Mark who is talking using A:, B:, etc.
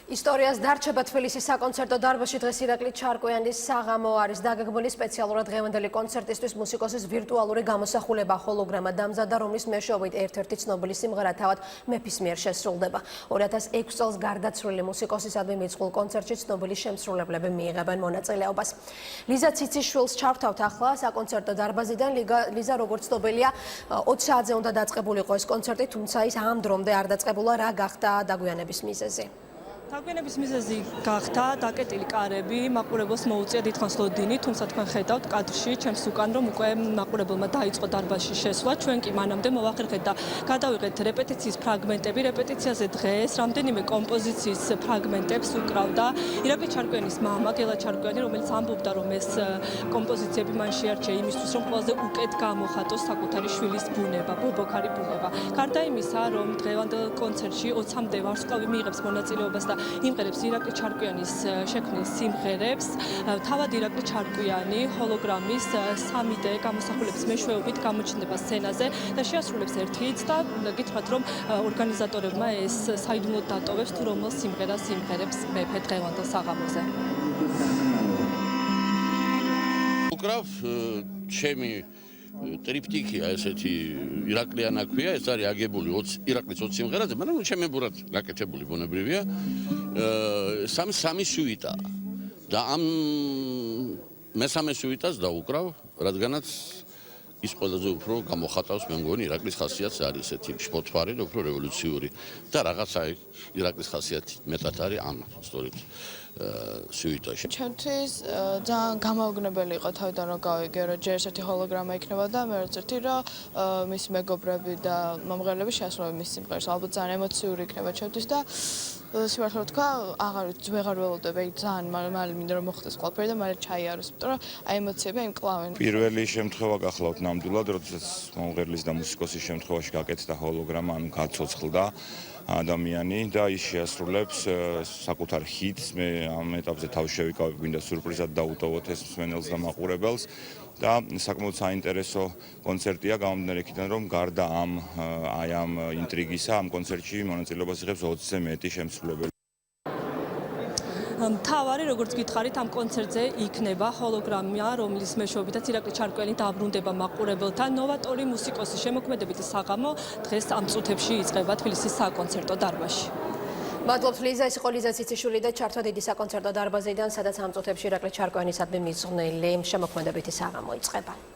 A: ისტორიას დარჩება თბილისის საკონცერტო დარბაზში დღეს ირაკლი ჩარკვიანის საღამო არის დაგეგმილი სპეციალურად დღევანდელი კონცერტისთვის მუსიკოსის ვირტუალური გამოსახულება ჰოლოგრამა დამზადდა, რომლის მეშვეობით ერთ-ერთი ცნობილი სიმღერა თავად მეფის მიერ შესრულდება. 2006 წელს გარდაცვლილი მუსიკოსისადმი მიწყვილ კონცერტში ცნობილი შემსრულებლები მიიღებენ მონაწილეობას. ლიზა ციციშვილს ჩავთავთ ახლა საკონცერტო დარბაზიდან. ლიზა, როგორც ცნობილია, 20 საათზე უნდა დაწყებულიყო ეს კონცერტი, თუმცა ის ამ დრომდე არ დაწყებულა. რა გახდა დაგვიანების მიზეზი?
B: დაგვიანების მიზეზი გახდა დაკეტილი კარები, მაყურებელს მოუწია დიდხანს ლოდინი, თუმცა თქვენ ხედავთ კადრში ჩემს უკან, რომ უკვე მაყურებელმა დაიწყო დარბაზში შესვლა, ჩვენ კი მანამდე მოვახერხეთ და გადავიღეთ რეპეტიციის ფრაგმენტები. რეპეტიციაზე დღეს რამდენიმე კომპოზიციის ფრაგმენტებს უკრავდა ირაკლი ჩარკვიანის მამა, გელა ჩარკვიანი, რომელიც ამბობდა, რომ ეს კომპოზიციები მან შეარჩია იმისთვის, რომ ყველაზე უკეთ გამოხატოს საკუთარი შვილის ბუნება, ბობოქარი ბუნება. გარდა იმისა, რომ დღევანდელ კონცერტში 20-მდე ვარსკვლავი მიიღებს მონაწილეობას და იმღერებს ირაკლი ჩარკვიანის შექმნილ სიმღერებს, თავად ირაკლი ჩარკვიანი ჰოლოგრამის 3D გამოსახულების მეშვეობით გამოჩნდება სცენაზე და შეასრულებს ერთ ჰიტს და გითხრათ, რომ ორგანიზატორებმა ეს საიდუმლოდ დატოვებს, თუ რომელ სიმღერას იმღერებს მეფე დღევანდელ საღამოზე.
C: უკრავ ჩემი ტრიპტიქია ესეთი ირაკლიანა ქვია, ეს არის აგებული ირაკლის 20 სიმღერაზე, მაგრამ ჩემებურად გაკეთებული ბუნებრივია. სამი სუიტა და ამ მესამე სუიტას დაუკრავ, რადგანაც ის ყველაზე უფრო გამოხატავს, მე მგონი, ირაკლის ხასიათს არის ესეთი შფოთვარი და უფრო რევოლუციური და რაღაცა ირაკლის ხასიათი მეტად არის ამ სწორედ სუიტაში.
D: ჩემთვის ძალიან გამაოგნებელი იყო თავიდან რომ გავიგე, რომ ჯერ ერთი ჰოლოგრამა იქნება და მე ერთ ერთი რომ მისი მეგობრები და მომღერლები შეასრულებენ მის სიმღერას. ალბათ ძალიან ემოციური იქნება ჩემთვის და სიმართლე თქვა, ვეღარ ველოდებ, ძალიან მალე მინდა რომ მოხდეს ყველაფერი და მალე ჩაიაროს, იმიტომ რომ აი ემოციები იმკლავენ.
E: პირველი შემთხვევა გახლავთ ნამდვილად, როდესაც მომღერლის და მუსიკოსის შემთხვევაში გაკეთდა ჰოლოგრამა, ანუ გაცოცხლდა ადამიანი და ის შეასრულებს საკუთარ ჰიტს. მე ამ ეტაპზე თავი შევიკავებ, გვინდა სურპრიზად დაუტოვოთ ეს მსმენელს და მაყურებელს და საკმაოდ საინტერესო კონცერტია გამომდინარე იქიდან, რომ გარდა ამ ინტრიგისა, ამ კონცერტში მონაწილეობას იღებს 20-ზე მეტი შემსრულებელი.
B: მთავარი, როგორც გითხარით, ამ კონცერტზე იქნება ჰოლოგრამა, რომლის მეშვეობითაც ირაკლი ჩარკვიანი დაბრუნდება მაყურებელთან. ნოვატორი მუსიკოსის შემოქმედებითი საღამო დღეს ამ წუთებში იწყება თბილისის საკონცერტო დარბაზში.
A: მადლობთ ლიზა, ეს იყო ლიზა ციციშვილი და ჩართვა დიდი საკონცერტო დარბაზიდან, სადაც ამ წუთებში ირაკლი ჩარკვიანისადმი მიძღვნილი შემოქმედებითი საღამო იწყება.